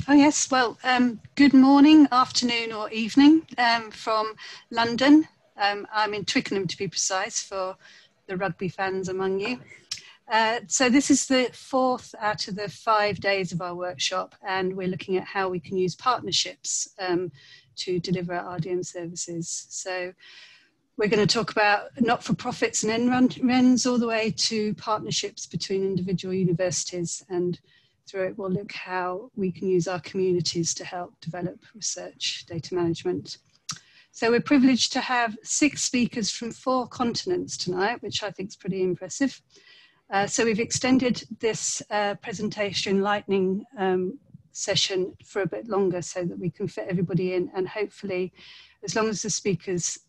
Oh yes, well, good morning, afternoon or evening from London. I'm in Twickenham to be precise for the rugby fans among you. So this is the fourth out of the 5 days of our workshop, and we're looking at how we can use partnerships to deliver our RDM services. So we're going to talk about not-for-profits and NRENs all the way to partnerships between individual universities, and through it we'll look how we can use our communities to help develop research data management. So we're privileged to have 6 speakers from 4 continents tonight, which I think is pretty impressive. So we've extended this presentation lightning session for a bit longer so that we can fit everybody in, and hopefully, as long as the speakers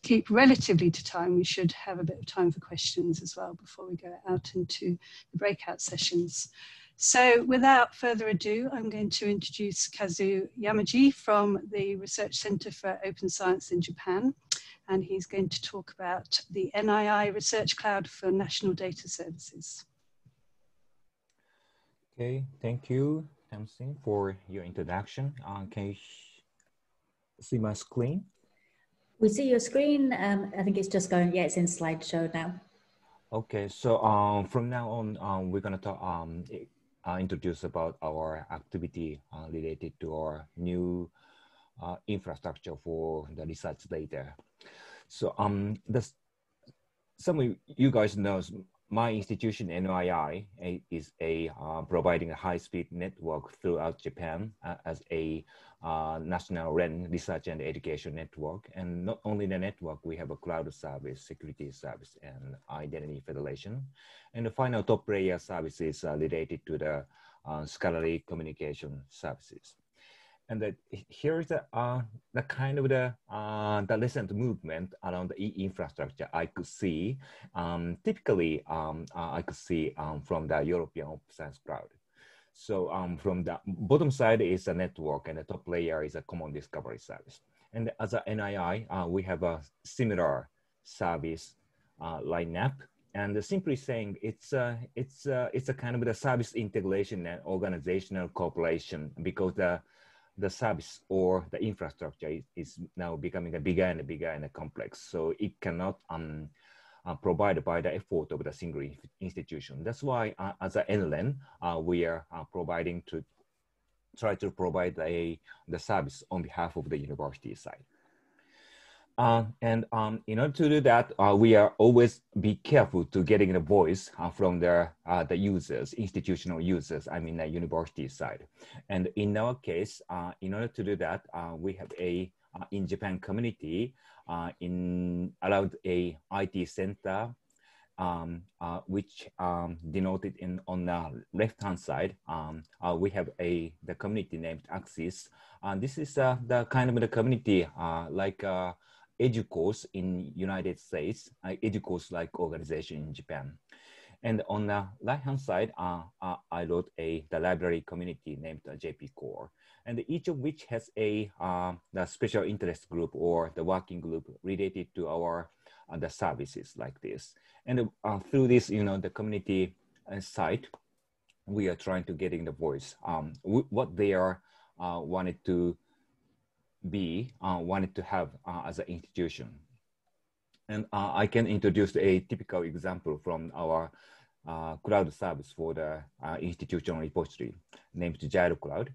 keep relatively to time, we should have a bit of time for questions as well before we go out into the breakout sessions. So without further ado, I'm going to introduce Kazutsuna YAMAJI from the Research Center for Open Science in Japan. And he's going to talk about the NII Research Cloud for National Data Services. Okay, thank you, Tamsin, for your introduction. Can you see my screen? We see your screen. I think it's just going, yeah, it's in slideshow now. Okay, so from now on, we're going to talk, introduce about our activity related to our new infrastructure for the research data. So some of you guys know my institution, NREI, is providing a high-speed network throughout Japan as a national REN research and education network. And not only the network, we have a cloud service, security service, and identity federation. And the final top layer services are related to the scholarly communication services. And here's the kind of the recent movement around the e-infrastructure I could see. Typically, I could see from the European Open Science Cloud. So from the bottom side is a network, and the top layer is a common discovery service. And as a NII, we have a similar service lineup. And simply saying, it's a kind of the service integration and organizational cooperation, because the service or the infrastructure is now becoming a bigger and bigger and complex. So it cannot provided by the effort of the single institution. That's why as an NREN, we are providing to try to provide the service on behalf of the university side. In order to do that, we are always be careful to getting the voice from the users, institutional users, I mean the university side. And in our case, in order to do that, we have a in Japan community in around a IT center, which denoted on the left-hand side. We have the community named Axis. This is the kind of the community like EDUCOurse in United States, EDUCOurse like organization in Japan. And on the right-hand side, I wrote the library community named JP Core, and each of which has the special interest group or the working group related to our the services like this. And through this, the community site, we are trying to get in the voice what they are wanted to be, wanted to have as an institution. And I can introduce a typical example from our cloud service for the institutional repository named Gyro Cloud,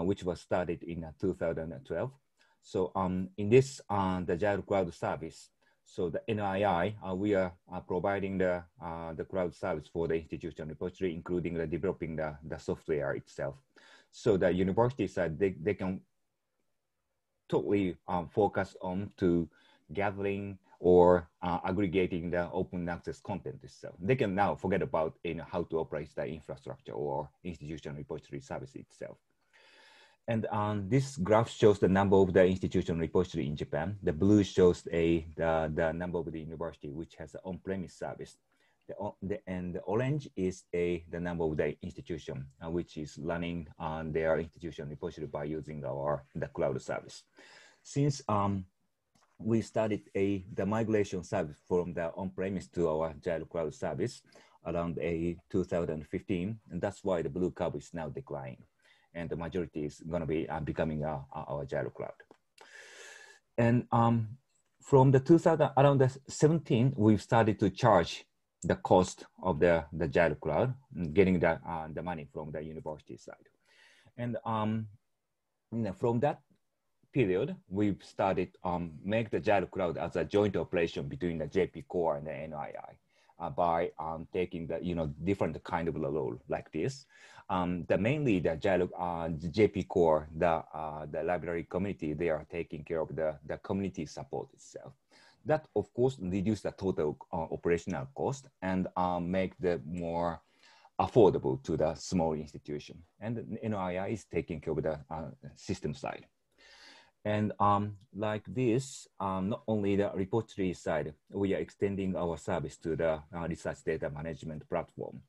which was started in 2012. So in this, the Gyro Cloud service, so the NII, we are providing the cloud service for the institutional repository, including the developing the software itself. So the university side, they can totally focus on to gathering or aggregating the open access content itself. They can now forget about how to operate the infrastructure or institutional repository service itself. And this graph shows the number of the institutional repository in Japan. The blue shows the number of the university which has an on-premise service. And the orange is the number of the institution which is running on their institutional repository by using the cloud service. Since we started the migration service from the on-premise to our Gyro Cloud service around 2015, and that's why the blue curve is now declining. and the majority is going to be becoming our Agile cloud. And from the 2017, we've started to charge the cost of the Agile cloud, getting the money from the university side. And from that period, we've started make the Agile cloud as a joint operation between the JP Core and the NII by taking the different kind of role like this. Mainly the Agile JP Core, the library community, they are taking care of the community support itself. That of course reduce the total operational cost and make the more affordable to the small institution. And the NRENs is taking care of the system side. And like this, not only the repository side, we are extending our service to the research data management platform,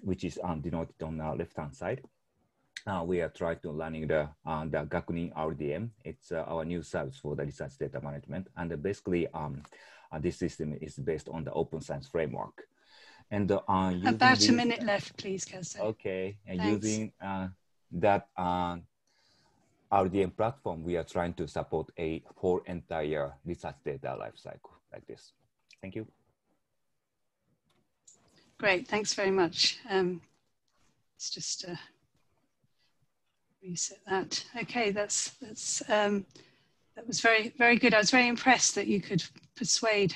which is denoted on the left-hand side. We are trying to running the Gakunin RDM. It's our new service for the research data management. And basically, this system is based on the open science framework. And about a minute left, please, Kazu. Okay, and thanks. Using that RDM platform, we are trying to support a whole entire research data lifecycle like this. Thank you. Great, thanks very much. Let's just reset that. Okay, that was very good. I was very impressed that you could persuade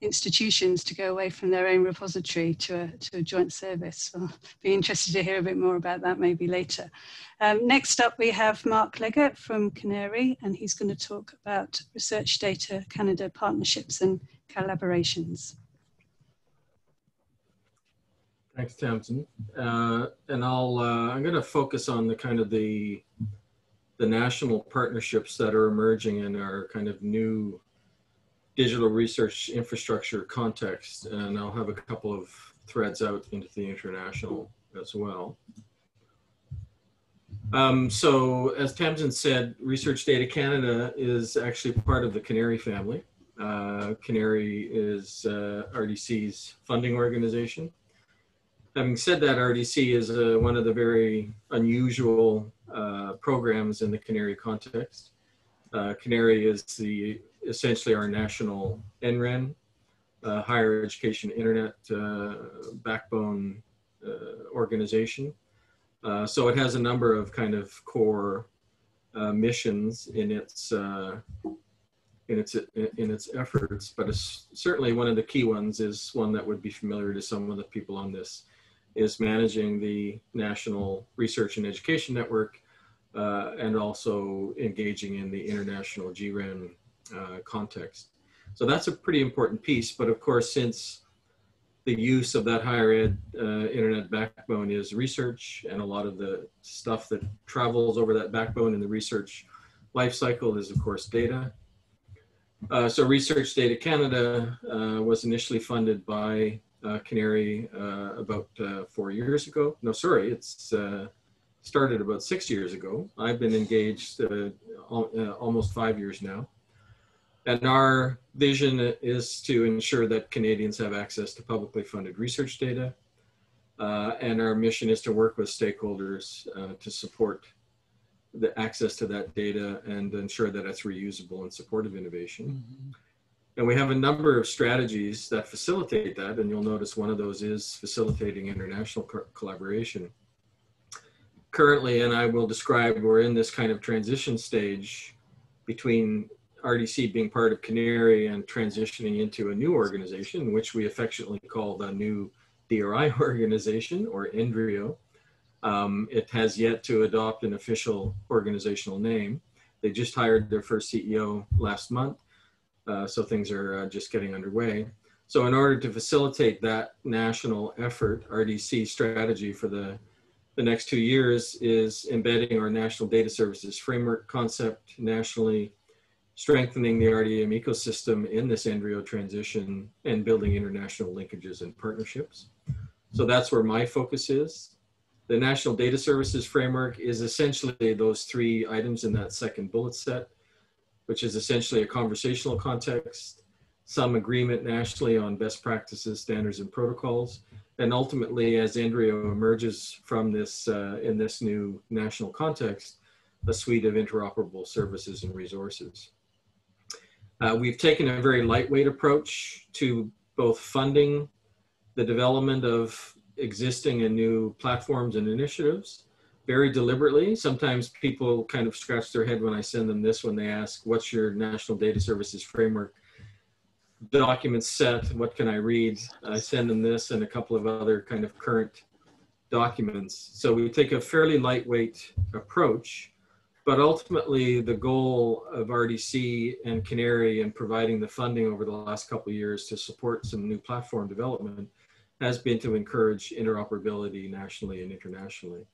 institutions to go away from their own repository to a joint service. I'll be interested to hear a bit more about that maybe later. Next up, we have Mark Leggett from Canary, and he's going to talk about Research Data Canada partnerships and collaborations. Thanks, Tamsin. And I'm going to focus on the kind of the national partnerships that are emerging in our kind of new digital research infrastructure context, and I'll have a couple of threads out into the international as well. So as Tamsin said, Research Data Canada is actually part of the Canary family. Canary is RDC's funding organization. Having said that, RDC is one of the very unusual programs in the Canary context. Canary is essentially our national NREN, higher education internet backbone organization. So it has a number of kind of core missions in its efforts, but it's certainly one of the key ones is one that would be familiar to some of the people on this, is managing the National Research and Education Network and also engaging in the international GREN context. So that's a pretty important piece, but of course, since the use of that higher ed internet backbone is research, and a lot of the stuff that travels over that backbone in the research life cycle is of course data. So Research Data Canada was initially funded by Canary about 4 years ago. No, sorry, it's started about 6 years ago. I've been engaged almost 5 years now. And our vision is to ensure that Canadians have access to publicly funded research data. And our mission is to work with stakeholders to support the access to that data and ensure that it's reusable and supportive innovation. Mm-hmm. And we have a number of strategies that facilitate that. And you'll notice one of those is facilitating international collaboration. Currently, and I will describe, we're in this kind of transition stage between RDC being part of Canary and transitioning into a new organization, which we affectionately call the new DRI Organization, or NDRIO. It has yet to adopt an official organizational name. They just hired their first CEO last month, so things are just getting underway. So in order to facilitate that national effort, RDC strategy for the next 2 years is embedding our national data services framework concept nationally, strengthening the RDM ecosystem in this NDRIO transition, and building international linkages and partnerships. So that's where my focus is. The National Data Services Framework is essentially those 3 items in that second bullet set, which is essentially a conversational context, some agreement nationally on best practices, standards, and protocols. And ultimately, as NDRIO emerges from this, in this new national context, a suite of interoperable services and resources. We've taken a very lightweight approach to both funding the development of existing and new platforms and initiatives very deliberately. Sometimes people kind of scratch their head when I send them this, when they ask, what's your National Data Services Framework document set? What can I read? I send them this and a couple of other kind of current documents. So we take a fairly lightweight approach, but ultimately the goal of RDC and Canary in providing the funding over the last couple of years to support some new platform development has been to encourage interoperability nationally and internationally.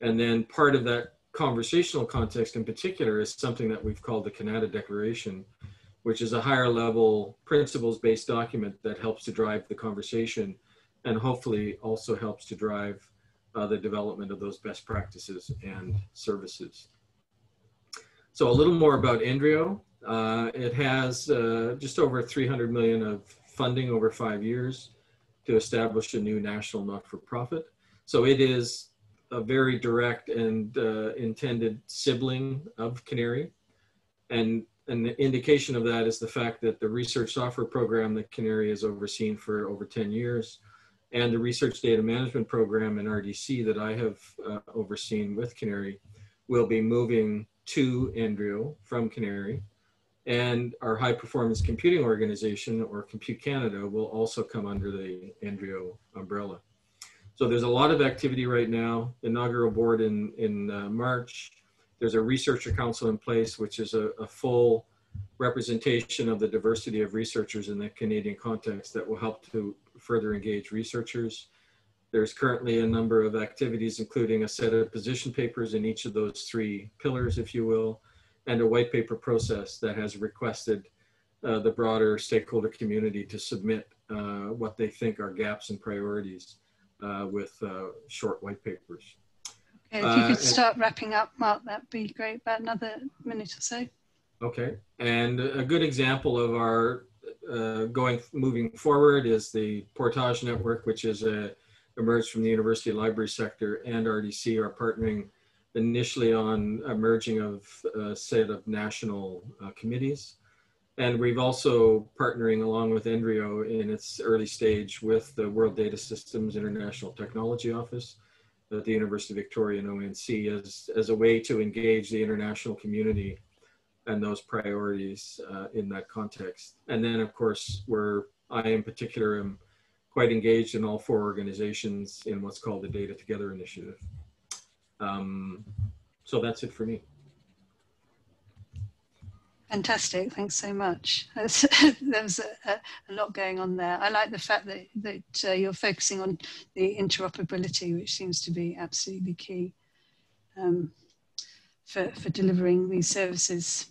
And then part of that conversational context in particular is something that we've called the Canada Declaration, which is a higher level principles-based document that helps to drive the conversation and hopefully also helps to drive the development of those best practices and services. So a little more about NDRIO. It has just over 300 million of funding over 5 years to establish a new national not-for-profit. So it is a very direct and intended sibling of Canary. And an indication of that is the fact that the research software program that Canary has overseen for over 10 years and the research data management program in RDC that I have overseen with Canary will be moving to NDRIO from Canary. And our high performance computing organization, or Compute Canada, will also come under the NDRIO umbrella. So there's a lot of activity right now. Inaugural board in March. There's a researcher council in place, which is a full representation of the diversity of researchers in the Canadian context that will help to further engage researchers. There's currently a number of activities, including a set of position papers in each of those three pillars, if you will, and a white paper process that has requested the broader stakeholder community to submit what they think are gaps and priorities with short white papers. Okay, if you could start wrapping up, Mark, that'd be great, about another minute or so. Okay, and a good example of our moving forward is the Portage Network, which is emerged from the university library sector, and RDC are partnering initially on a merging of a set of national committees. And we've also partnering along with NDRIO in its early stage with the World Data Systems International Technology Office at the University of Victoria and ONC as a way to engage the international community and those priorities in that context. And then of course, I in particular am quite engaged in all four organizations in what's called the Data Together Initiative. So that's it for me. Fantastic, thanks so much. There's a lot going on there. I like the fact that you're focusing on the interoperability, which seems to be absolutely key for delivering these services.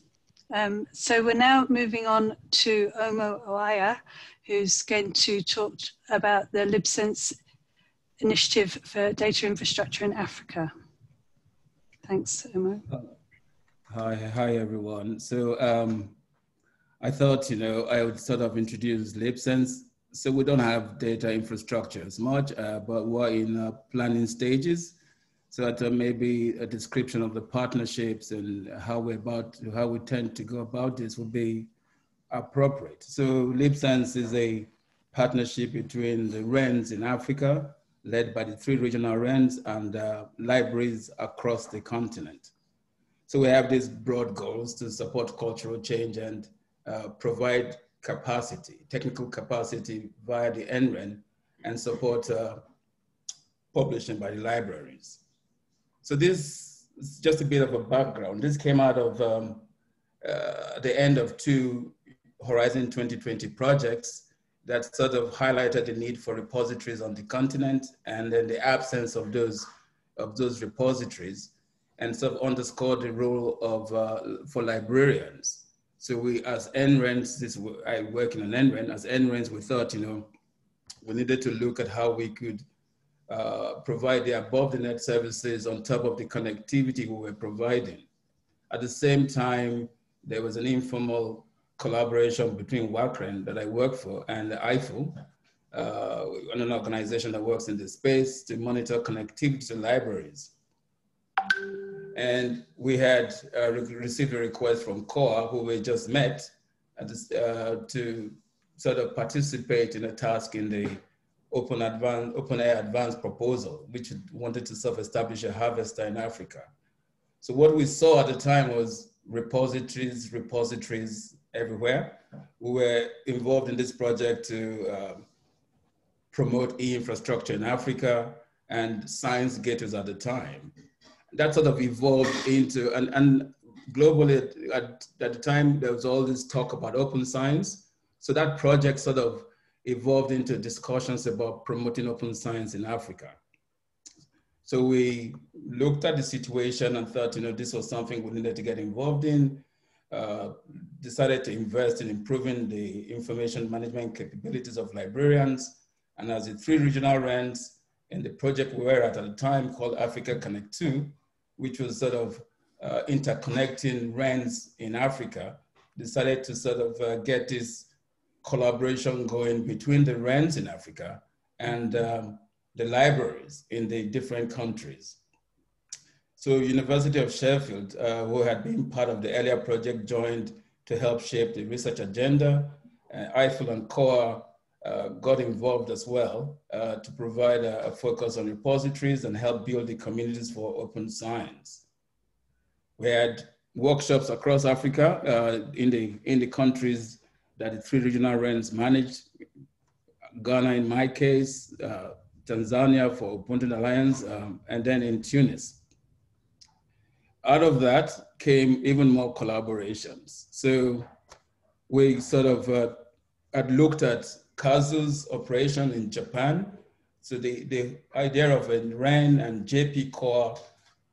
So we're now moving on to Omo Oaya, who's going to talk about the LibSense initiative for data infrastructure in Africa. Thanks, Omo. Hi everyone. So I thought, I would sort of introduce LibSense. So we don't have data infrastructure as much, but we're in planning stages. So that maybe a description of the partnerships and how we tend to go about this would be appropriate. So LibSense is a partnership between the NRENs in Africa, led by the 3 regional NRENs and libraries across the continent. So we have these broad goals to support cultural change and provide capacity, technical capacity via the NREN, and support publishing by the libraries. So this is just a bit of a background. This came out of the end of 2 Horizon 2020 projects that sort of highlighted the need for repositories on the continent, and then the absence of those repositories, and sort of underscored the role of for librarians. So we, as NRENs, I work in an NREN, as NRENs, we thought, we needed to look at how we could provide the above-the-net services on top of the connectivity we were providing. At the same time, there was an informal collaboration between WACREN that I work for and the IFO, an organization that works in the space to monitor connectivity to libraries. And we had received a request from COA, who we just met, to sort of participate in a task in the Open Air Advanced proposal, which wanted to self-establish a harvester in Africa. So what we saw at the time was repositories everywhere. We were involved in this project to promote e-infrastructure in Africa and science gateways at the time. That sort of evolved into, and globally at the time, there was all this talk about open science. So that project sort of evolved into discussions about promoting open science in Africa. So we looked at the situation and thought, this was something we needed to get involved in, decided to invest in improving the information management capabilities of librarians. And as the 3 regional RENs in the project we were at the time called Africa Connect 2, which was sort of interconnecting RENs in Africa, decided to sort of get this collaboration going between the RENs in Africa and the libraries in the different countries. So University of Sheffield, who had been part of the earlier project, joined to help shape the research agenda. IFL and COA got involved as well to provide a focus on repositories and help build the communities for open science. We had workshops across Africa in the countries that the 3 regional RENs managed. Ghana in my case, Tanzania for Ubuntu Alliance, and then in Tunis. Out of that came even more collaborations. So we sort of had looked at Kazu's operation in Japan. So the idea of a REN and JP Core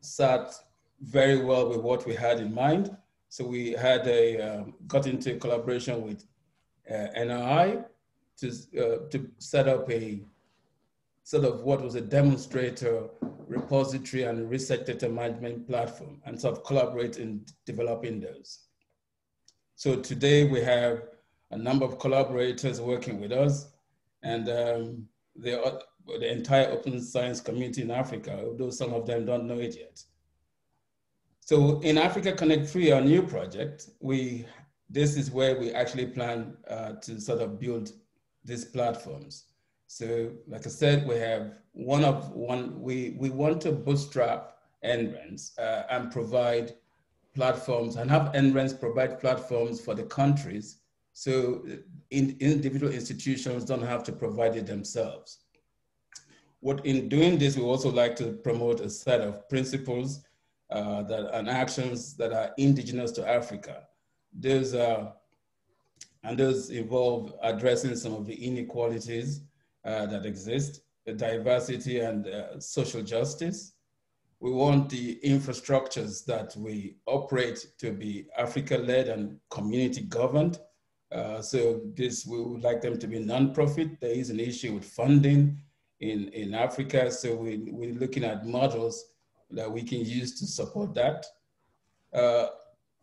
sat very well with what we had in mind. So we had got into collaboration with NRI to set up a sort of what was a demonstrator repository and research data management platform, and sort of collaborate in developing those. So today we have a number of collaborators working with us, and the entire open science community in Africa, although some of them don't know it yet. So in Africa Connect 3, our new project, this is where we actually plan to sort of build these platforms. So like I said, we have we want to bootstrap NRENs and provide platforms and have NRENs provide platforms for the countries so individual institutions don't have to provide it themselves. In doing this, we also like to promote a set of principles and actions that are indigenous to Africa. Those involve addressing some of the inequalities that exist, the diversity and social justice. We want the infrastructures that we operate to be Africa-led and community-governed. So we would like them to be non-profit. There is an issue with funding in Africa, so we're looking at models that we can use to support that.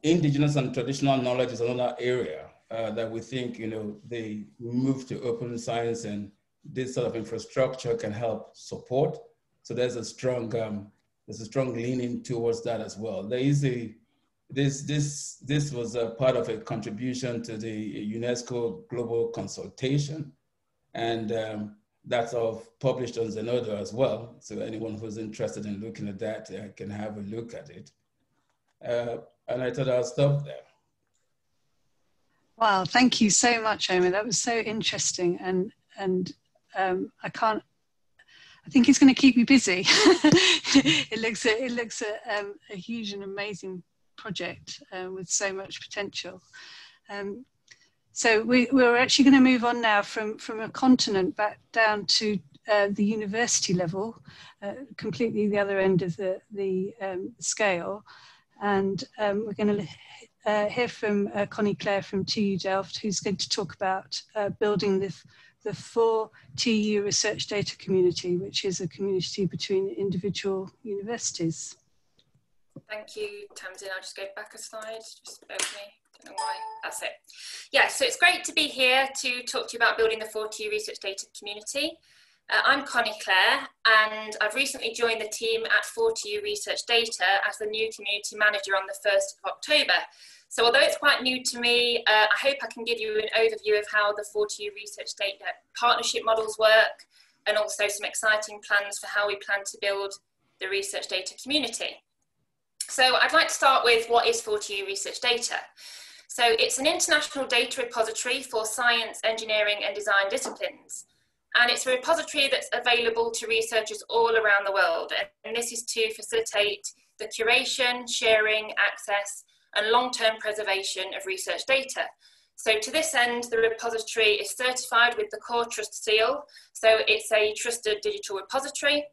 Indigenous and traditional knowledge is another area that we think, they move to open science, and this sort of infrastructure can help support. So there's a strong leaning towards that as well. There is this was a part of a contribution to the UNESCO global consultation, and that's all published on Zenodo as well. So anyone who's interested in looking at that can have a look at it. And I thought I'll stop there. Wow, thank you so much, Omar. That was so interesting, and I think it's going to keep you busy. It looks a huge and amazing project with so much potential. So we're actually going to move on now from a continent back down to the university level, completely the other end of the scale. And we're going to hear from Connie Clare from TU Delft, who's going to talk about building the 4 TU research data community, which is a community between individual universities. Thank you, Tamsin. I'll just go back a slide, just bear with me. Don't know why, that's it. Yeah, so it's great to be here to talk to you about building the 4TU research data community. I'm Connie Clare, and I've recently joined the team at 4TU Research Data as the new community manager on the 1st of October. So although it's quite new to me, I hope I can give you an overview of how the 4TU Research Data partnership models work, and also some exciting plans for how we plan to build the research data community. So I'd like to start with what is 4TU Research Data. So it's an international data repository for science, engineering and design disciplines. And it's a repository that's available to researchers all around the world. And this is to facilitate the curation, sharing, access, and long-term preservation of research data. So to this end, the repository is certified with the Core Trust Seal. So it's a trusted digital repository.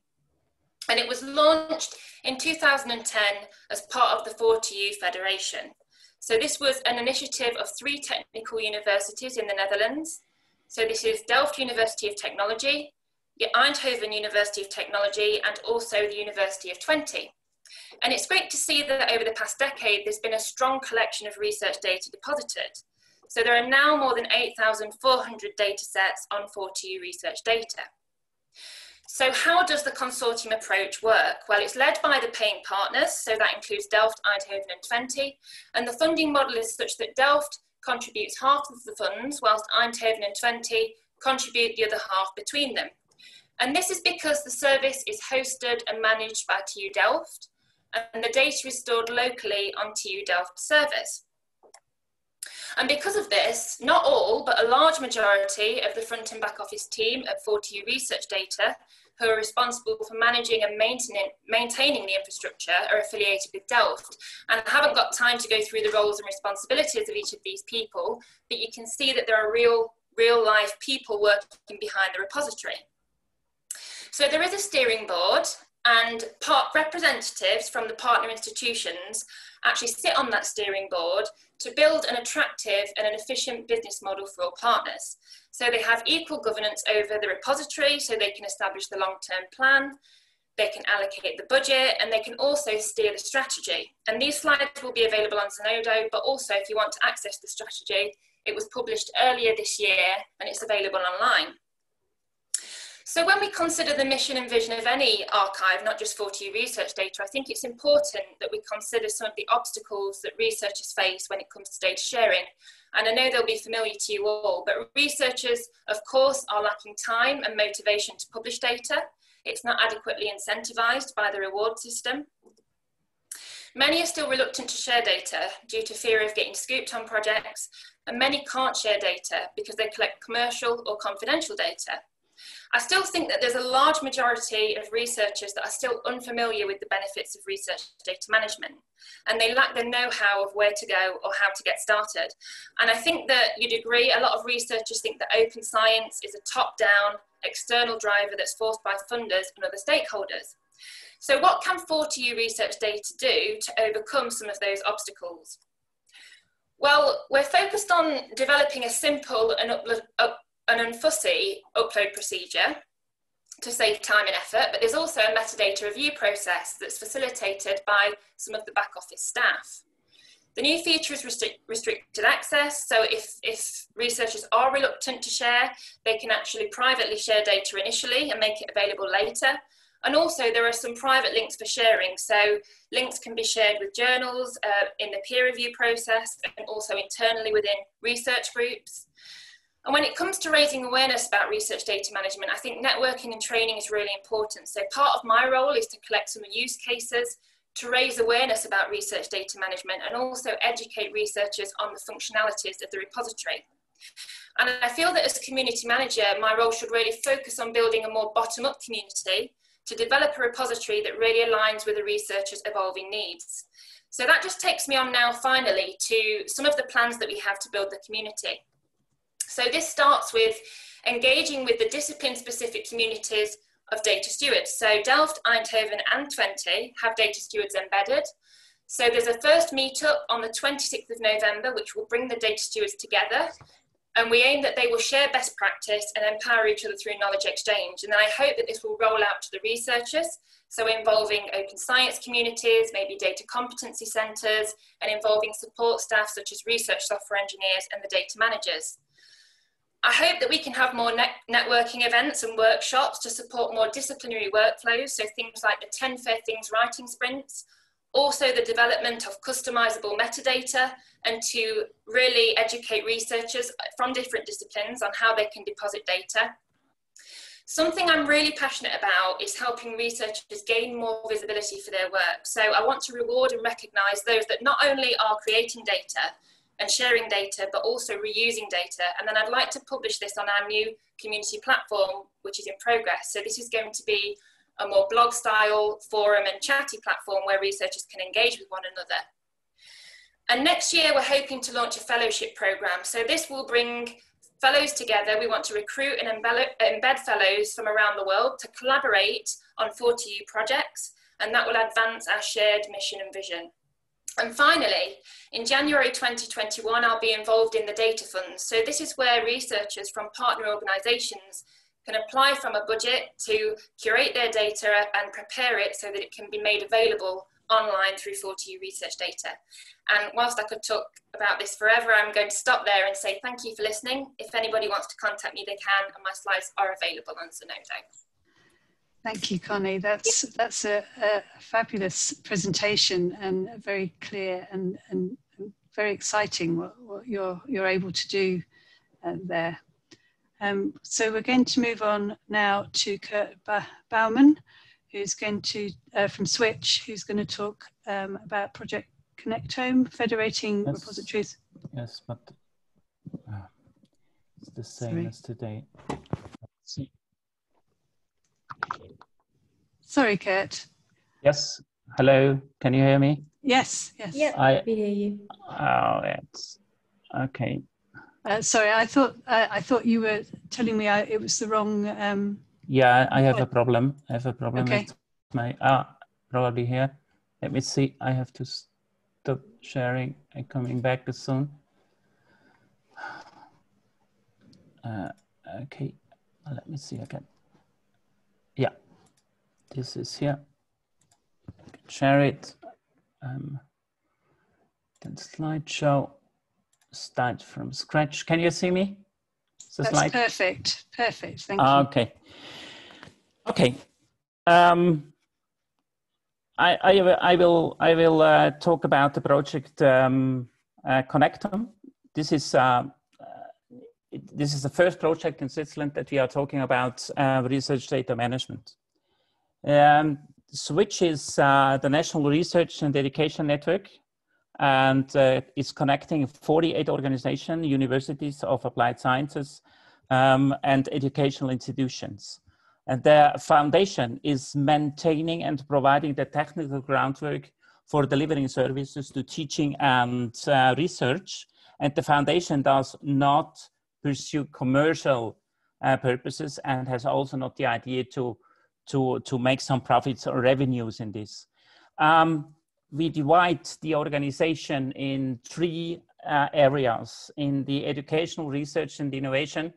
And it was launched in 2010 as part of the 4TU Federation. So this was an initiative of 3 technical universities in the Netherlands. So this is Delft University of Technology, the Eindhoven University of Technology, and also the University of Twente. And it's great to see that over the past decade, there's been a strong collection of research data deposited. So there are now more than 8,400 data sets on 4TU research data. So how does the consortium approach work? Well, it's led by the paying partners, so that includes Delft, Eindhoven and Twente, and the funding model is such that Delft contributes half of the funds, whilst Eindhoven and Twente contribute the other half between them. And this is because the service is hosted and managed by TU Delft, and the data is stored locally on TU Delft servers. And because of this, not all, but a large majority of the front and back office team at 4TU Research Data, who are responsible for managing and maintaining the infrastructure, are affiliated with Delft. And I haven't got time to go through the roles and responsibilities of each of these people, but you can see that there are real life people working behind the repository. So there is a steering board, and representatives from the partner institutions actually sit on that steering board to build an attractive and an efficient business model for all partners. So they have equal governance over the repository, so they can establish the long-term plan, they can allocate the budget, and they can also steer the strategy. And these slides will be available on Zenodo, but also if you want to access the strategy, it was published earlier this year and it's available online. So when we consider the mission and vision of any archive, not just 4TU research data, I think it's important that we consider some of the obstacles that researchers face when it comes to data sharing. And I know they'll be familiar to you all, but researchers, of course, are lacking time and motivation to publish data. It's not adequately incentivized by the reward system. Many are still reluctant to share data due to fear of getting scooped on projects, and many can't share data because they collect commercial or confidential data. I still think that there's a large majority of researchers that are still unfamiliar with the benefits of research data management, and they lack the know-how of where to go or how to get started. And I think that you'd agree, a lot of researchers think that open science is a top-down external driver that's forced by funders and other stakeholders. So what can 4TU research data do to overcome some of those obstacles? Well, we're focused on developing a simple and unfussy upload procedure to save time and effort, but there's also a metadata review process that's facilitated by some of the back office staff. The new feature is restricted access, so if researchers are reluctant to share, they can actually privately share data initially and make it available later. And also there are some private links for sharing, so links can be shared with journals in the peer review process and also internally within research groups. And when it comes to raising awareness about research data management, I think networking and training is really important. So part of my role is to collect some use cases to raise awareness about research data management and also educate researchers on the functionalities of the repository. And I feel that as community manager, my role should really focus on building a more bottom-up community to develop a repository that really aligns with the researchers' evolving needs. So that just takes me on now finally to some of the plans that we have to build the community. So this starts with engaging with the discipline-specific communities of data stewards. So Delft, Eindhoven and Twente have data stewards embedded. So there's a first meetup on the 26th of November, which will bring the data stewards together. And we aim that they will share best practice and empower each other through knowledge exchange. And then I hope that this will roll out to the researchers So involving open science communities, maybe data competency centres, and involving support staff such as research software engineers and the data managers. I hope that we can have more networking events and workshops to support more disciplinary workflows, so things like the 10 Fair Things writing sprints, also the development of customizable metadata, and to really educate researchers from different disciplines on how they can deposit data. Something I'm really passionate about is helping researchers gain more visibility for their work. So I want to reward and recognise those that not only are creating data and sharing data, but also reusing data. And then I'd like to publish this on our new community platform, which is in progress. So this is going to be a more blog style forum and chatty platform where researchers can engage with one another. And next year, we're hoping to launch a fellowship program. So this will bring fellows together. We want to recruit and embed fellows from around the world to collaborate on 40U projects, and that will advance our shared mission and vision. And finally, in January 2021, I'll be involved in the data funds. So this is where researchers from partner organisations can apply from a budget to curate their data and prepare it so that it can be made available online through 40U research data. And whilst I could talk about this forever, I'm going to stop there and say thank you for listening. If anybody wants to contact me, they can, and my slides are available on Zenodo. Thank you, Connie. That's a fabulous presentation and very clear and very exciting what you're able to do there. So we're going to move on now to Kurt Baumann, who's going to, from Switch, who's going to talk about Project Connectome, federating repositories. Yes, but it's the same as today. Let's see. Sorry, Kurt. Yes. Hello. Can you hear me? Yes. Yes. Yeah, we hear you. Oh, it's okay. Sorry, I thought you were telling me it was the wrong. Yeah, I have a problem. I have a problem Okay. with my probably here. Let me see. I have to stop sharing. I'm coming back soon. Okay. Let me see again. Yeah, this is here. I can share it. Then slideshow. Start from scratch. Can you see me? That's slide? Perfect. Perfect. Thank you. Okay. Okay. I will talk about the project Connectome. This is the first project in Switzerland that we are talking about research data management. Switch is the National Research and Education Network, and it's connecting 48 organizations, universities of applied sciences, and educational institutions. And their foundation is maintaining and providing the technical groundwork for delivering services to teaching and research. And the foundation does not pursue commercial purposes and has also not the idea to make some profits or revenues in this. We divide the organization in three areas: in the educational, research, and innovation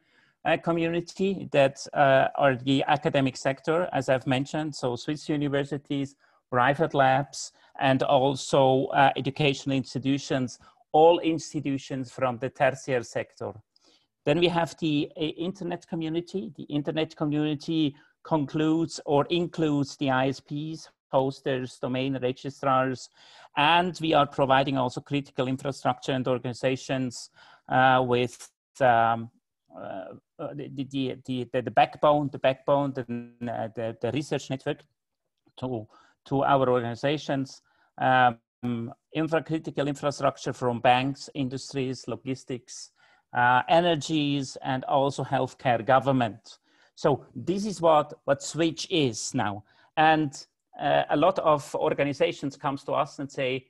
community that are the academic sector, as I've mentioned, so Swiss universities, private labs, and also educational institutions, all institutions from the tertiary sector. Then we have the internet community. The internet community concludes or includes the ISPs, hosters, domain registrars, and we are providing also critical infrastructure and organizations with the backbone, the research network to our organizations, critical infrastructure from banks, industries, logistics, energies, and also healthcare, government. So this is what Switch is now. And a lot of organizations comes to us and say,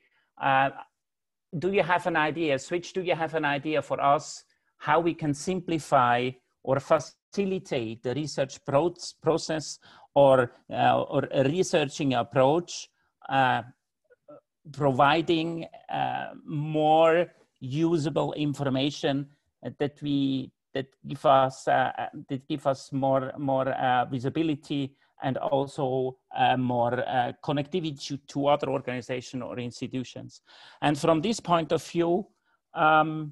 do you have an idea, Switch, do you have an idea for us how we can simplify or facilitate the research process or a researching approach, providing more usable information that give us more visibility and also more connectivity to other organizations or institutions. And from this point of view, and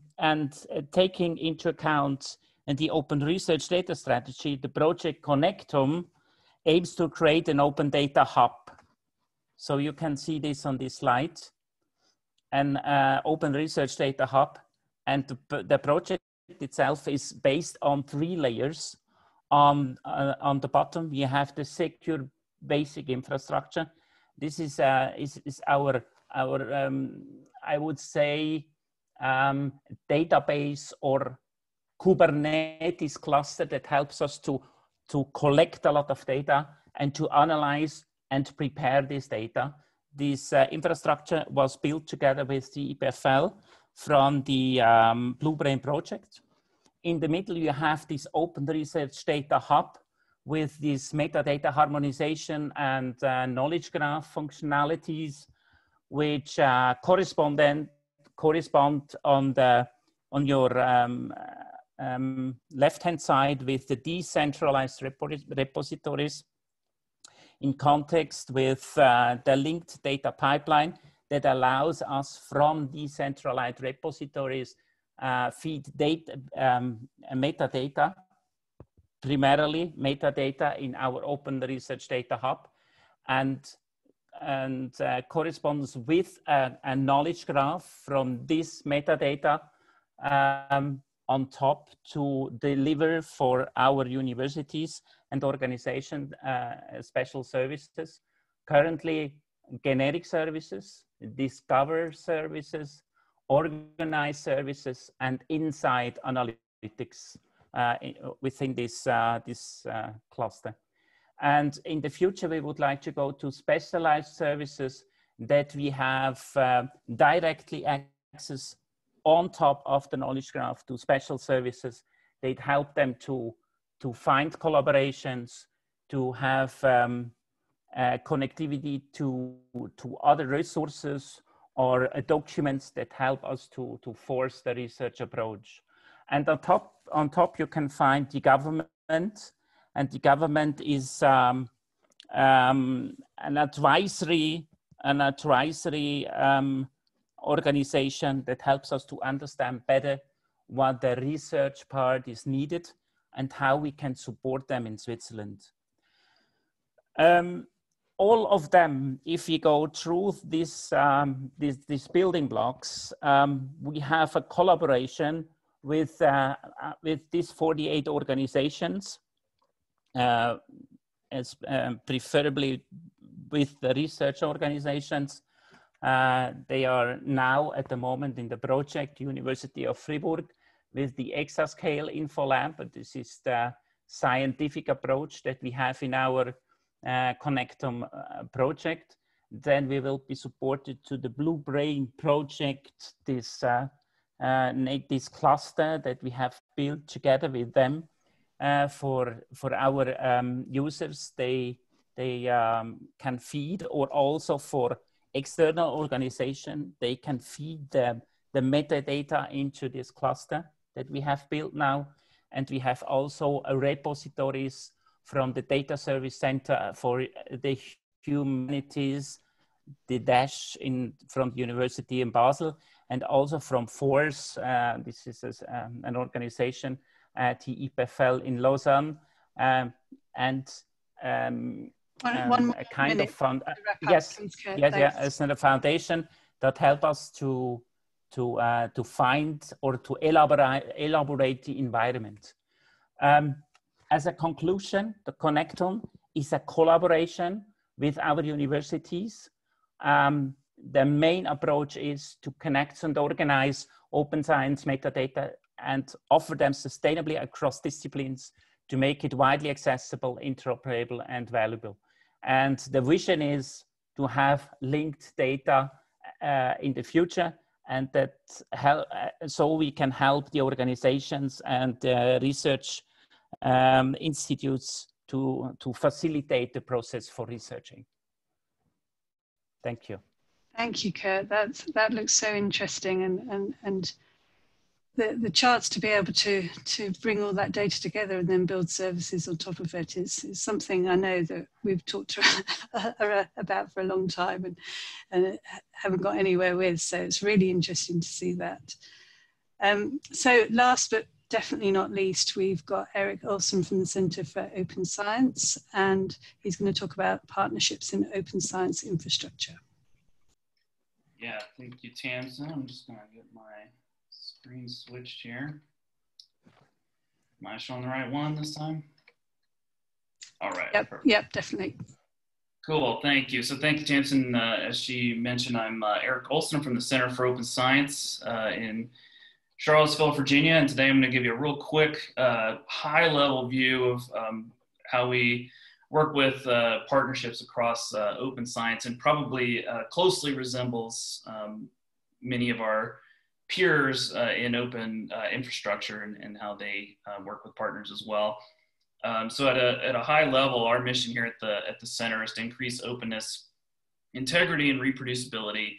taking into account the open research data strategy, the project Connectum aims to create an open data hub. So you can see this on this slide, an open research data hub. And the project itself is based on 3 layers. On the bottom, we have the secure basic infrastructure. This is our I would say, database or Kubernetes cluster that helps us to collect a lot of data and to analyze and prepare this data. This infrastructure was built together with the EPFL from the Blue Brain project. In the middle, you have this open research data hub with this metadata harmonization and knowledge graph functionalities, which correspond on your left-hand side with the decentralized repositories in context with the linked data pipeline that allows us from decentralized repositories feed data, metadata, primarily metadata in our open research data hub, and corresponds with a knowledge graph from this metadata on top to deliver for our universities and organizations special services. Currently, generic services, discover services, organized services, and insight analytics within this cluster. And in the future, we would like to go to specialized services that we have directly access on top of the knowledge graph to special services that help them to find collaborations, to have connectivity to other resources or documents that help us to force the research approach. And on top you can find the government, and the government is an advisory organization that helps us to understand better what the research part is needed and how we can support them in Switzerland. All of them, if we go through these building blocks, we have a collaboration with these 48 organizations, preferably with the research organizations. They are now at the moment in the project University of Fribourg with the Exascale InfoLab. This is the scientific approach that we have in our Connectum project. Then we will be supported to the Blue Brain project, this cluster that we have built together with them for our users. They can feed, or also for external organization, they can feed the metadata into this cluster that we have built now. And we have also repositories from the Data Service Center for the Humanities, the DASH from the University in Basel, and also from FORCE. This is an organization at the EPFL in Lausanne, and a kind of fund. Yes, it's a foundation that help us to find or to elaborate the environment. As a conclusion, the Connectum is a collaboration with our universities. The main approach is to connect and organize open science metadata and offer them sustainably across disciplines to make it widely accessible, interoperable, and valuable. And the vision is to have linked data in the future, and that so we can help the organizations and research institutes to facilitate the process for researching. Thank you. Thank you, Kurt. That looks so interesting, and the chance to be able to bring all that data together and then build services on top of it is something I know that we've talked about for a long time and haven't got anywhere with. So it's really interesting to see that. So last but definitely not least, we've got Eric Olson from the Centre for Open Science, and he's going to talk about partnerships in open science infrastructure. Yeah, thank you, Tamsin. I'm just going to get my screen switched here. Am I showing the right one this time? All right. Yep, perfect. yep, definitely. Cool, thank you. So thank you, Tamsin. As she mentioned, I'm Eric Olson from the Center for Open Science in Charlottesville, Virginia. And today I'm going to give you a real quick high-level view of how we work with partnerships across open science, and probably closely resembles many of our peers in open infrastructure and how they work with partners as well. So at a high level, our mission here at the center is to increase openness, integrity, and reproducibility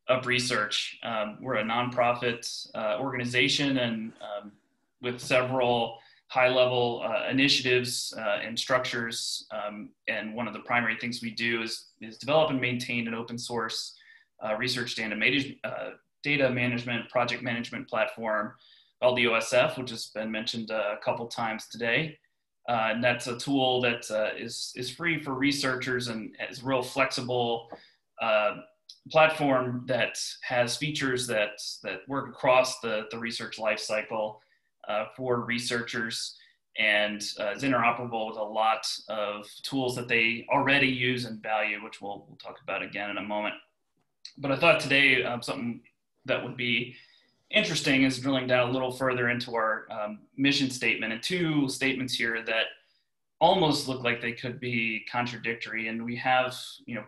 of research. We're a nonprofit organization, and with several high-level initiatives and structures. And one of the primary things we do is develop and maintain an open source research data management, project management platform called the OSF, which has been mentioned a couple times today. And that's a tool that is free for researchers and is a real flexible platform that has features that work across the research lifecycle for researchers, and is interoperable with a lot of tools that they already use and value, which we'll talk about again in a moment. But I thought today something that would be interesting is drilling down a little further into our mission statement, and two statements here that almost look like they could be contradictory. And we have,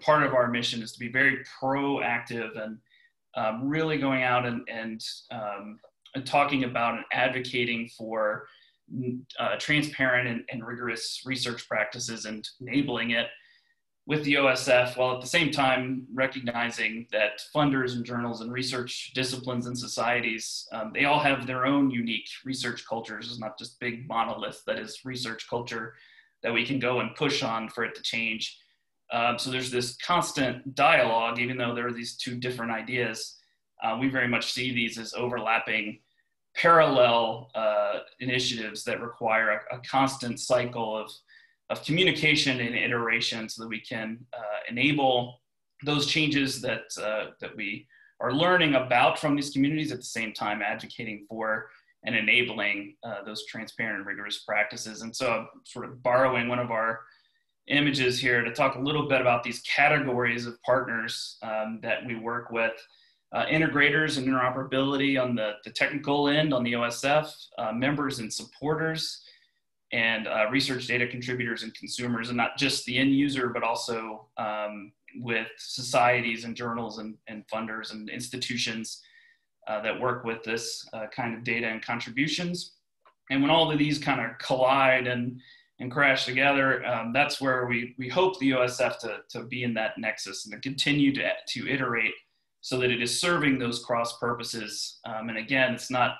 part of our mission is to be very proactive and really going out and talking about and advocating for transparent and rigorous research practices and enabling it with the OSF, while at the same time recognizing that funders and journals and research disciplines and societies, they all have their own unique research cultures. It's not just big monolith that is research culture that we can go and push on for it to change. So there's this constant dialogue, even though there are these two different ideas. We very much see these as overlapping parallel initiatives that require a constant cycle of communication and iteration so that we can enable those changes that we are learning about from these communities, at the same time advocating for and enabling those transparent and rigorous practices. And so I'm sort of borrowing one of our images here to talk a little bit about these categories of partners that we work with. Integrators and interoperability on the technical end on the OSF, members and supporters, and research data contributors and consumers, and not just the end user, but also with societies and journals and funders and institutions that work with this kind of data and contributions. And when all of these kind of collide and crash together, that's where we hope the OSF to be in that nexus and to continue to iterate so that it is serving those cross purposes. And again, it's not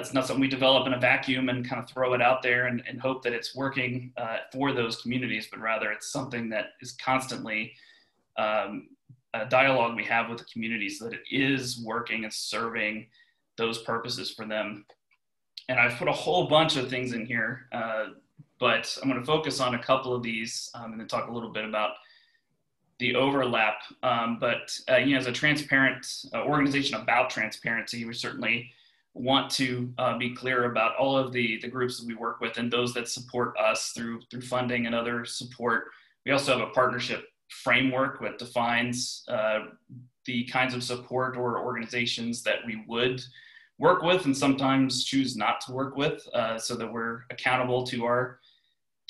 something we develop in a vacuum and kind of throw it out there and hope that it's working for those communities, but rather it's something that is constantly a dialogue we have with the community so that it is working and serving those purposes for them. And I've put a whole bunch of things in here, but I'm going to focus on a couple of these and then talk a little bit about the overlap. As a transparent organization about transparency, we certainly want to be clear about all of the groups that we work with and those that support us through funding and other support. We also have a partnership framework that defines the kinds of support or organizations that we would work with and sometimes choose not to work with, so that we're accountable to our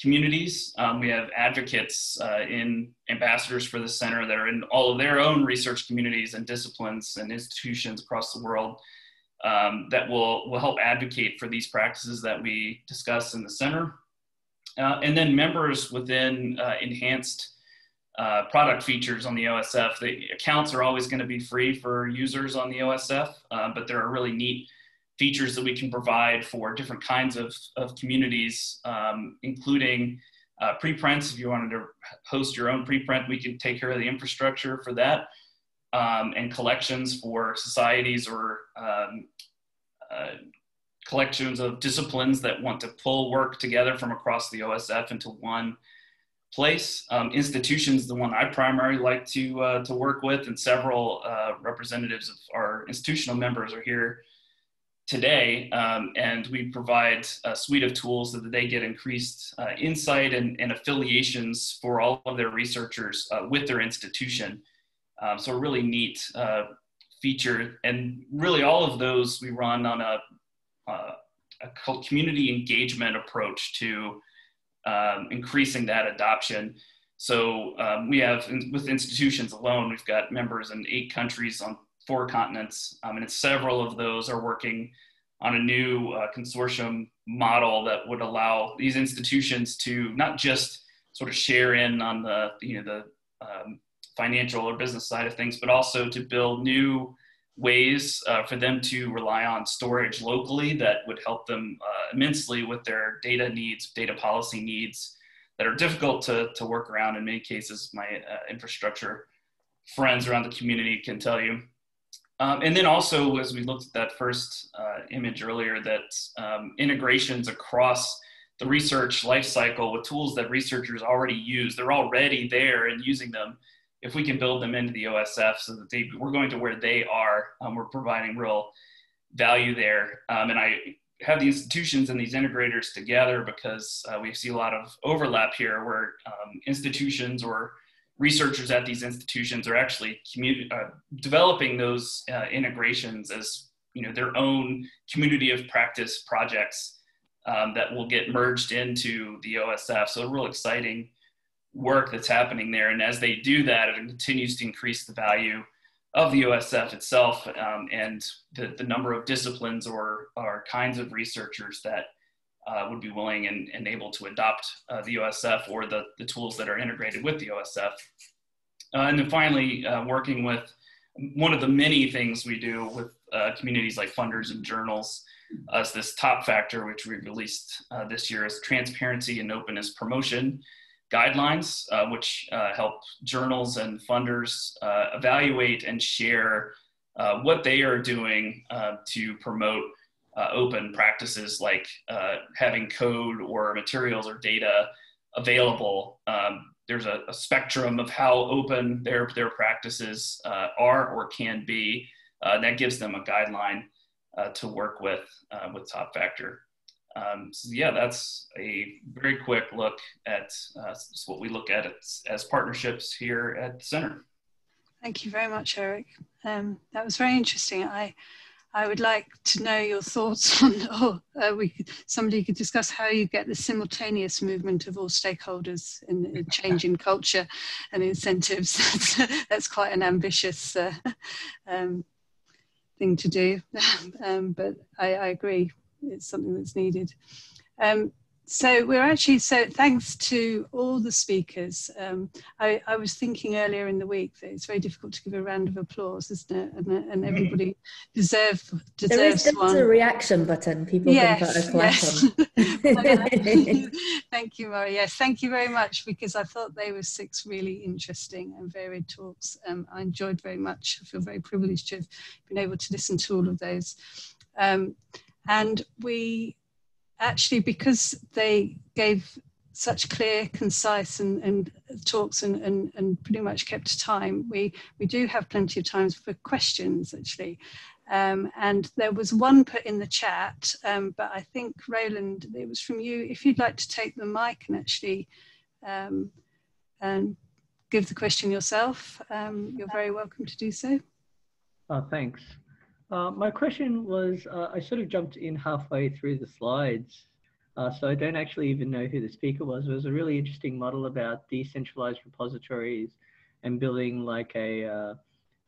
communities. We have advocates in ambassadors for the center that are in all of their own research communities and disciplines and institutions across the world that will help advocate for these practices that we discuss in the center. And then members within enhanced product features on the OSF. The accounts are always going to be free for users on the OSF, but there are really neat features that we can provide for different kinds of communities, including preprints. If you wanted to host your own preprint, we can take care of the infrastructure for that, and collections for societies or collections of disciplines that want to pull work together from across the OSF into one place. Institutions, the one I primarily like to work with, and several representatives of our institutional members are here today, and we provide a suite of tools so that they get increased insight and affiliations for all of their researchers with their institution. So a really neat feature, and really all of those we run on a community engagement approach to increasing that adoption. So we have, with institutions alone, we've got members in 8 countries on 4 continents, and several of those are working on a new consortium model that would allow these institutions to not just sort of share in on the financial or business side of things, but also to build new ways for them to rely on storage locally that would help them immensely with their data needs, data policy needs that are difficult to work around. In many cases, my infrastructure friends around the community can tell you. And then also, as we looked at that first image earlier, that integrations across the research lifecycle with tools that researchers already use, they're already there and using them. If we can build them into the OSF so that we're going to where they are, we're providing real value there. And I have the institutions and these integrators together because we see a lot of overlap here where institutions or researchers at these institutions are actually developing those integrations as their own community of practice projects that will get merged into the OSF. So real exciting work that's happening there. And as they do that, it continues to increase the value of the OSF itself and the number of disciplines or kinds of researchers that would be willing and able to adopt the OSF or the tools that are integrated with the OSF. And then finally, working with one of the many things we do with communities like funders and journals is this top factor, which we released this year, is transparency and openness promotion guidelines, which help journals and funders evaluate and share what they are doing to promote open practices like having code or materials or data available. There's a spectrum of how open their practices are or can be. That gives them a guideline to work with Top Factor. So yeah, that's a very quick look at what we look at as partnerships here at the center. Thank you very much, Eric. That was very interesting. I would like to know your thoughts on, somebody could discuss how you get the simultaneous movement of all stakeholders in changing culture and incentives. That's quite an ambitious thing to do, but I agree. It's something that's needed. So thanks to all the speakers. I was thinking earlier in the week that it's very difficult to give a round of applause, isn't it? And everybody deserves one. There's a reaction button. People can put a clap on. Thank you, Murray. Yes, thank you very much, because I thought they were 6 really interesting and varied talks. I enjoyed very much. I feel very privileged to have been able to listen to all of those. And we actually, because they gave such clear, concise and talks and pretty much kept to time, we do have plenty of time for questions, actually. And there was one put in the chat, but I think, Roland, it was from you. If you'd like to take the mic and actually and give the question yourself, you're very welcome to do so. Thanks. My question was, I sort of jumped in halfway through the slides, so I don't actually even know who the speaker was. It was a really interesting model about decentralized repositories and building like there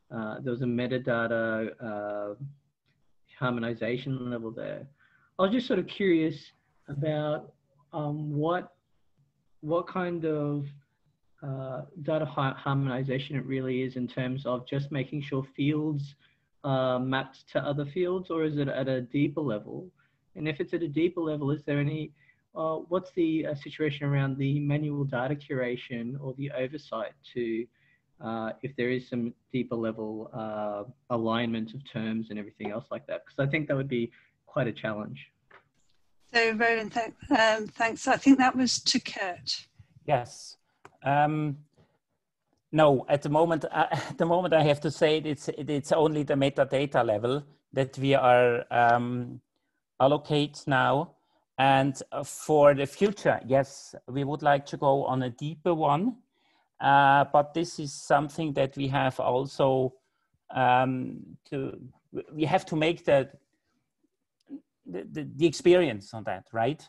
was a metadata harmonization level there. I was just sort of curious about what kind of data harmonization it really is in terms of just making sure fields mapped to other fields, or is it at a deeper level? And if it's at a deeper level, is there any, what's the situation around the manual data curation or the oversight to, if there is some deeper level alignment of terms and everything else like that? Because I think that would be quite a challenge. So Roland, thanks. I think that was to Kurt. Yes. No, at the moment I have to say it's only the metadata level that we are allocate now. And for the future, yes, we would like to go on a deeper one. But this is something that we have also we have to make the experience on that, right?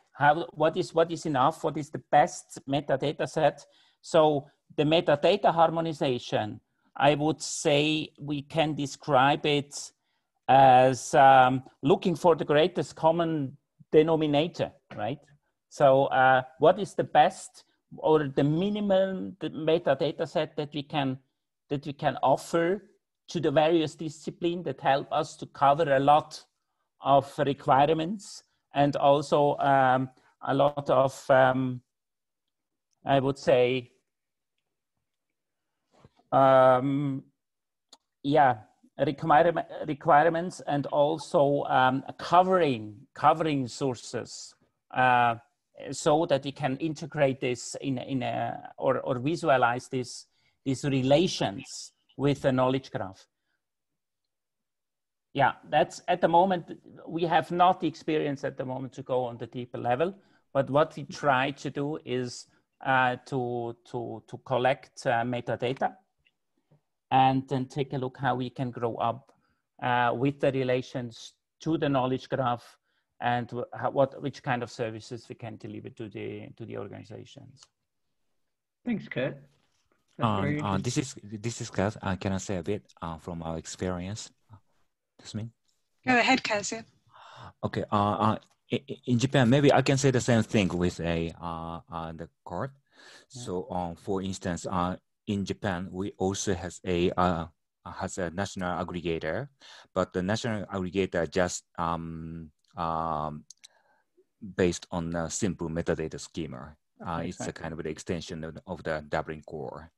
What is enough? What is the best metadata set? So the metadata harmonization, I would say we can describe it as looking for the greatest common denominator, right? So what is the best or the minimum metadata set that we can offer to the various disciplines that help us to cover a lot of requirements and also a lot of I would say requirements and also covering sources so that we can integrate this or visualize these relations with the knowledge graph. Yeah, that's at the moment, we have not the experience at the moment to go on the deeper level, but what we try to do is to collect metadata and then take a look how we can grow up with the relations to the knowledge graph and which kind of services we can deliver to the organizations. Thanks, Kurt. This is Kaz. Can I say a bit from our experience? That's me. Go ahead, Kaz. Okay. In Japan, maybe I can say the same thing with the court. Yeah. So, for instance, in Japan, we also has a national aggregator, but the national aggregator just based on a simple metadata schema. It's a kind of an extension of the Dublin core.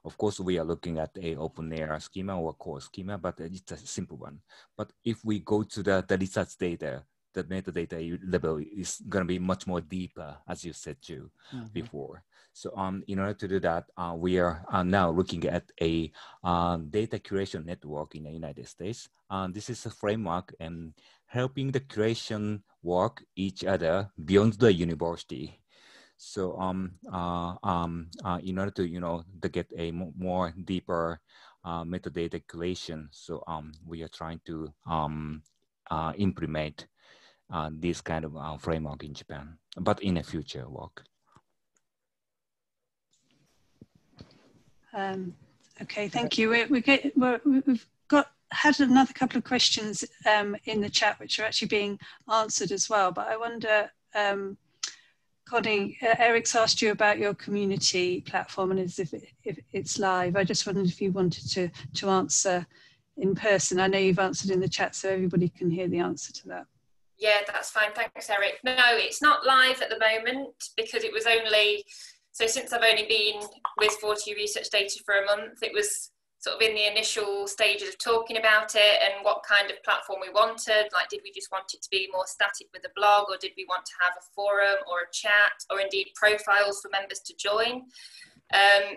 Of course, we are looking at a open air schema or core schema, but it's a simple one. But if we go to the research data, the metadata level is going to be much more deeper, as you said too before. So in order to do that, we are now looking at a data curation network in the United States. This is a framework and helping the curation work each other beyond the university. So in order to to get a more deeper metadata collation, so we are trying to implement this kind of framework in Japan, but in a future work. Okay, thank you. We've had another couple of questions in the chat, which are actually being answered as well. But I wonder, Connie, Eric's asked you about your community platform and as if it's live. I just wondered if you wanted to answer in person. I know you've answered in the chat, so everybody can hear the answer to that. Yeah, that's fine. Thanks, Eric. No, it's not live at the moment because it was only, so since I've only been with 4TU Research Data for a month, it was sort of in the initial stages of talking about it and what kind of platform we wanted. Like, did we just want it to be more static with a blog, or did we want to have a forum or a chat, or indeed profiles for members to join?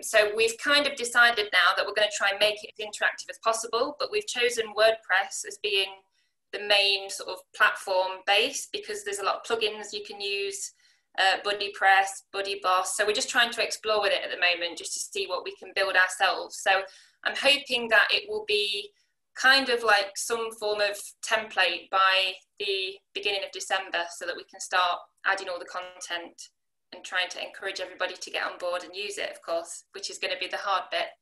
So we've kind of decided now that we're going to try and make it as interactive as possible, but we've chosen WordPress as being the main sort of platform base because there's a lot of plugins you can use, BuddyPress, BuddyBoss. So we're just trying to explore with it at the moment just to see what we can build ourselves. So I'm hoping that it will be kind of like some form of template by the beginning of December so that we can start adding all the content and trying to encourage everybody to get on board and use it, of course, which is going to be the hard bit.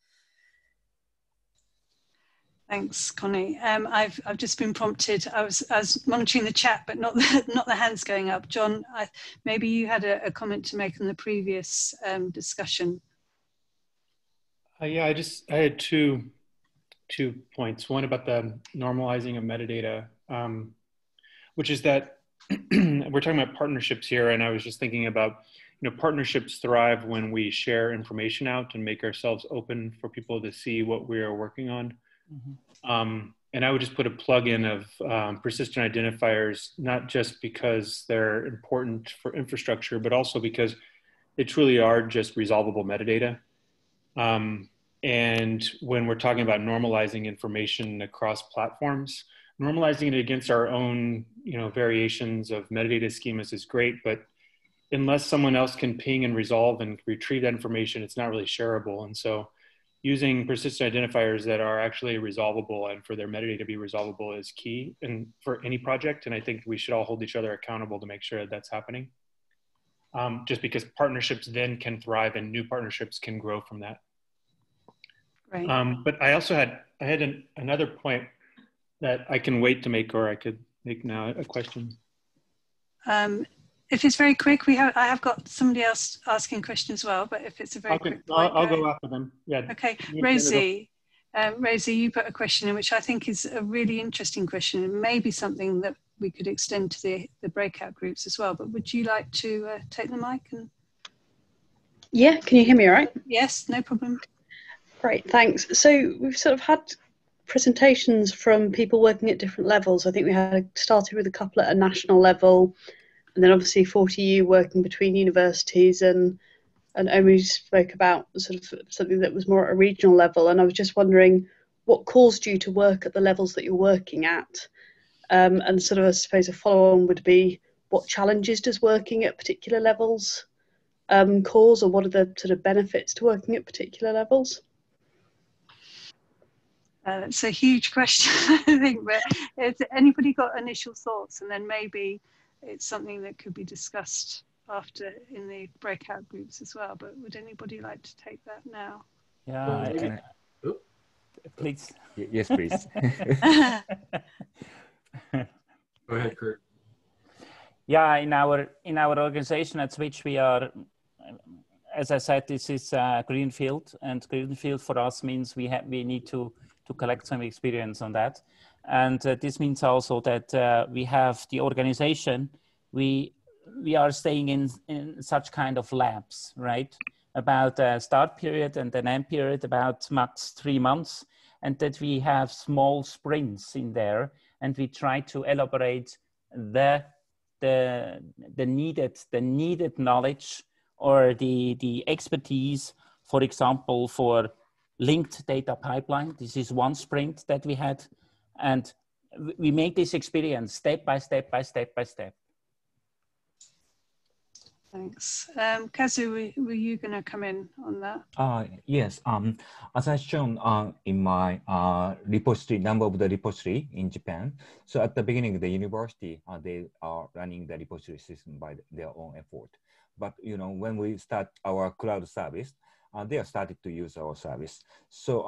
Thanks, Connie. I've just been prompted. I was monitoring the chat, but not the hands going up. John, maybe you had a comment to make on the previous discussion. Yeah, I had two 2 points. One about the normalizing of metadata, which is that we're talking about partnerships here, and I was just thinking about, partnerships thrive when we share information out and make ourselves open for people to see what we are working on. Mm-hmm. And I would just put a plug in of persistent identifiers, not just because they're important for infrastructure, but also because they truly are just resolvable metadata. And when we're talking about normalizing information across platforms, normalizing it against our own, variations of metadata schemas is great, but unless someone else can ping and resolve and retrieve that information, it's not really shareable. And so using persistent identifiers that are actually resolvable and for their metadata to be resolvable is key and for any project. And I think we should all hold each other accountable to make sure that that's happening. Just because partnerships then can thrive and new partnerships can grow from that. Right. But I also had another point that I can wait to make, or I could make now a question. If it's very quick, I have got somebody else asking questions as well, but if it's a very quick point, I'll go after them. Yeah. Okay, Rosie, you put a question in which I think is a really interesting question, and maybe something that we could extend to the breakout groups as well. But would you like to take the mic? Yeah, can you hear me all right? Yes, no problem. Great, thanks. So we've sort of had presentations from people working at different levels. I think we had started with a couple at a national level, and then obviously 40U working between universities, and Omi spoke about sort of something that was more at a regional level. And I was just wondering what caused you to work at the levels that you're working at, and sort of I suppose a follow-on would be what challenges does working at particular levels cause, or what are the sort of benefits to working at particular levels? It's a huge question, I think, but has anybody got initial thoughts? And then maybe it's something that could be discussed after in the breakout groups as well. But would anybody like to take that now? Yeah, please. Yes, please. Go ahead, Kurt. Yeah, in our organization at which we are, as I said, this is greenfield, and greenfield for us means we need to collect some experience on that. And this means also that we have the organization, we are staying in such kind of labs, right? About a start period and an end period, about max 3 months. And that we have small sprints in there, and we try to elaborate the needed knowledge or the expertise, for example, for linked data pipeline. This is one sprint that we had, and we make this experience step by step by step by step. Thanks. Kazu, were you going to come in on that? Yes. As I shown in my repository, number of the repository in Japan. So at the beginning, the university, they are running the repository system by their own effort. But when we start our cloud service, they have started to use our service. So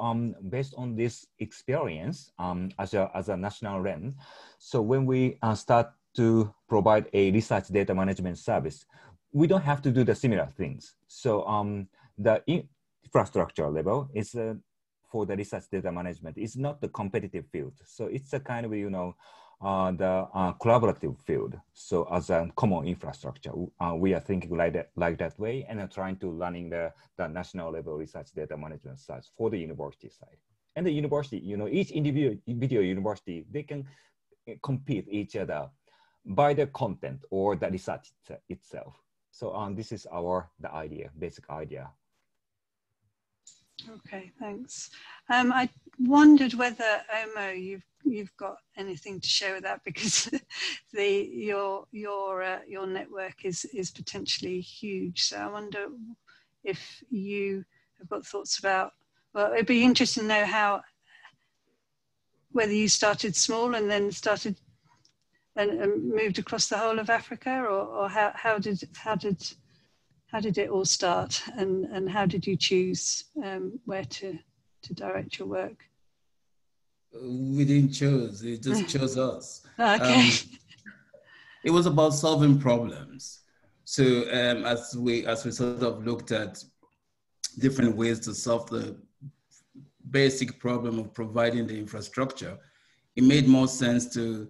based on this experience as a national REN, so when we start to provide a research data management service, we don't have to do the similar things. So the infrastructure level is for the research data management. It's not the competitive field. So it's a kind of, the collaborative field. So as a common infrastructure, we are thinking like that way, and are trying to running the national level research data management side for the university side. And the university, each individual university, they can compete each other by the content or the research itself. So this is the idea, basic idea. Okay, thanks. I wondered whether Omo, you've got anything to share with that, because your network is potentially huge. So I wonder if you have got thoughts about. Well, it'd be interesting to know whether you started small and then started and moved across the whole of Africa, or how did it all start, and how did you choose where to direct your work? We didn't choose, it just chose us. Okay. It was about solving problems. So as we sort of looked at different ways to solve basic problem of providing the infrastructure, it made more sense to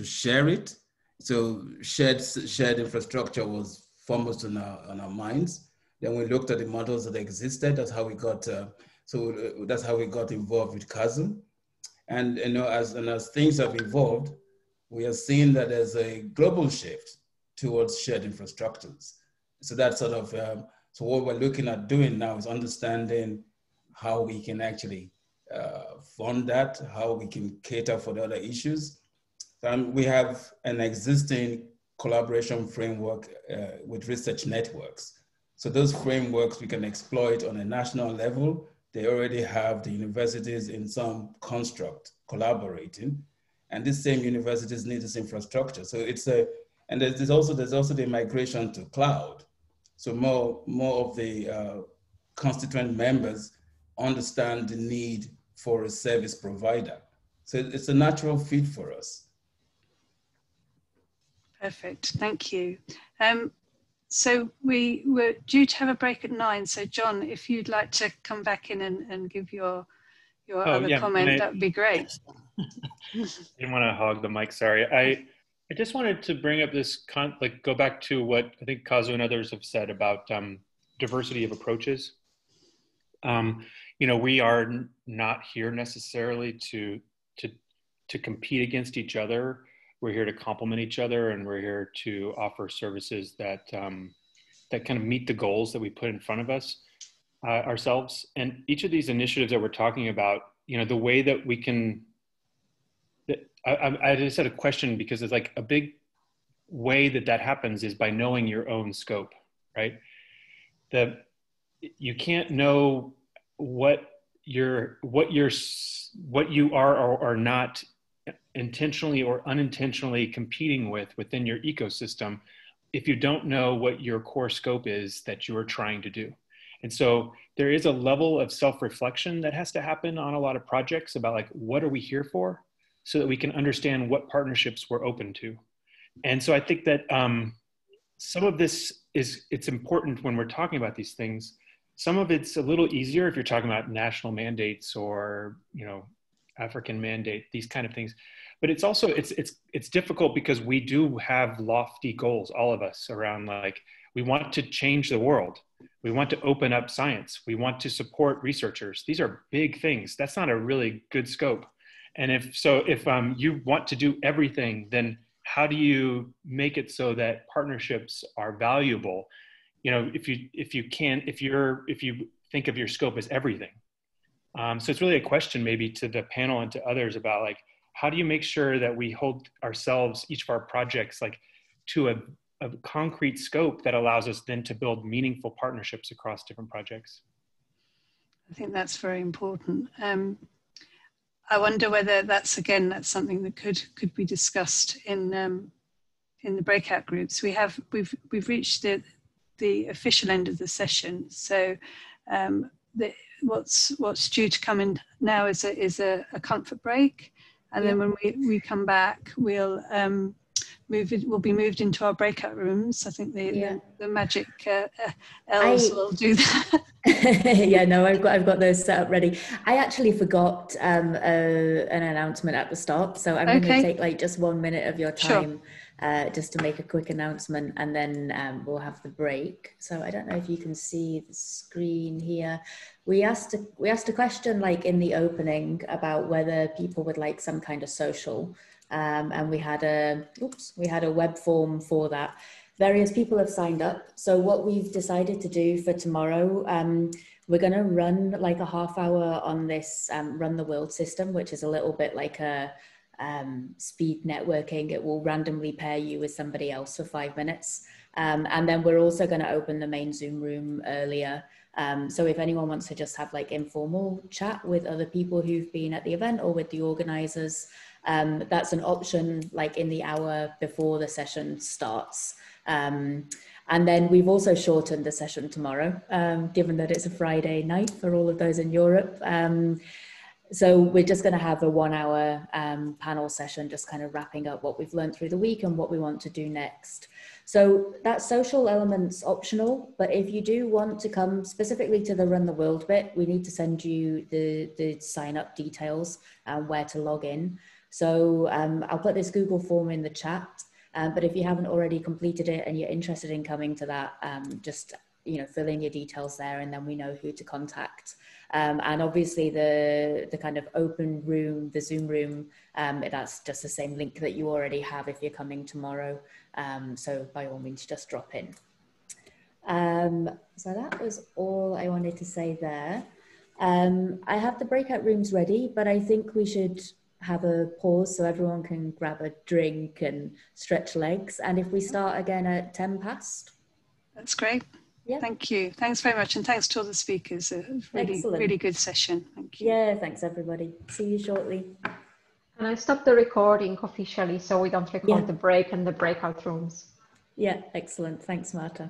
share it. So shared infrastructure was foremost on our minds. Then we looked at the models that existed. That's how we got that's how we got involved with Kazu. And as things have evolved, we are seeing that there's a global shift towards shared infrastructures. So that's sort of so what we're looking at doing now is understanding how we can actually fund that, how we can cater for the other issues. We have an existing collaboration framework with research networks. So those frameworks we can exploit on a national level. They already have the universities in some construct collaborating, and these same universities need this infrastructure. So it's and there's also the migration to cloud. So more of the constituent members understand the need for a service provider. So it's a natural fit for us. Perfect, thank you. So we were due to have a break at 9. So John, if you'd like to come back in and give your other comment, that would be great. I didn't want to hog the mic, sorry. I just wanted to bring up this, go back to what I think Kazu and others have said about diversity of approaches. We are not here necessarily to compete against each other. We're here to complement each other, and we're here to offer services that that kind of meet the goals that we put in front of us ourselves. And each of these initiatives that we're talking about, the way that we can, I just had a question, because it's like a big way that happens is by knowing your own scope, right? You can't know what you are or are not intentionally or unintentionally competing within your ecosystem if you don't know what your core scope is that you're trying to do. And so there is a level of self-reflection that has to happen on a lot of projects about, like, what are we here for, so that we can understand what partnerships we're open to. And so I think that some of this it's important when we're talking about these things. Some of it's a little easier if you're talking about national mandates or, African mandate, these kind of things. But it's also, it's difficult because we do have lofty goals, all of us, around, like, we want to change the world. We want to open up science. We want to support researchers. These are big things. That's not a really good scope. And if you want to do everything, then how do you make it so that partnerships are valuable? If you think of your scope as everything. So it's really a question maybe to the panel and to others about, like, how do you make sure that we hold ourselves, each of our projects, like, to a concrete scope that allows us then to build meaningful partnerships across different projects? I think that's very important. I wonder whether that's something that could be discussed in the breakout groups. We've reached the official end of the session. So what's due to come in now is a comfort break, and then when we come back, we'll be moved into our breakout rooms. I think the magic elves will do that. Yeah, no, I've got those set up ready. I actually forgot an announcement at the start, so I'm going to take, like, just 1 minute of your time. Sure. Just to make a quick announcement, and then we'll have the break. So I don't know if you can see the screen here. We asked a question, like, in the opening about whether people would like some kind of social, and we had a web form for that. Various people have signed up. So what we've decided to do for tomorrow, we're going to run like a half hour on this Run the World system, which is a little bit like a speed networking. It will randomly pair you with somebody else for 5 minutes. And then we're also going to open the main Zoom room earlier. So if anyone wants to just have, like, informal chat with other people who've been at the event or with the organizers, that's an option, like, in the hour before the session starts. And then we've also shortened the session tomorrow, given that it's a Friday night for all of those in Europe. So we're just going to have a 1 hour panel session, just kind of wrapping up what we've learned through the week and what we want to do next. So that social element's optional, but if you do want to come specifically to the Run the World bit, we need to send you the sign up details and where to log in. So I'll put this Google form in the chat, but if you haven't already completed it and you're interested in coming to that, just fill in your details there, and then we know who to contact. And obviously the kind of open room, the Zoom room, that's just the same link that you already have if you're coming tomorrow. So by all means, just drop in. So that was all I wanted to say there. I have the breakout rooms ready, but I think we should have a pause so everyone can grab a drink and stretch legs. And if we start again at 10 past. That's great. Yeah. Thank you. Thanks very much. And thanks to all the speakers. Really good session. Thank you. Yeah, thanks everybody. See you shortly. And I stopped the recording officially so we don't record the break and the breakout rooms. Yeah, excellent. Thanks, Marta.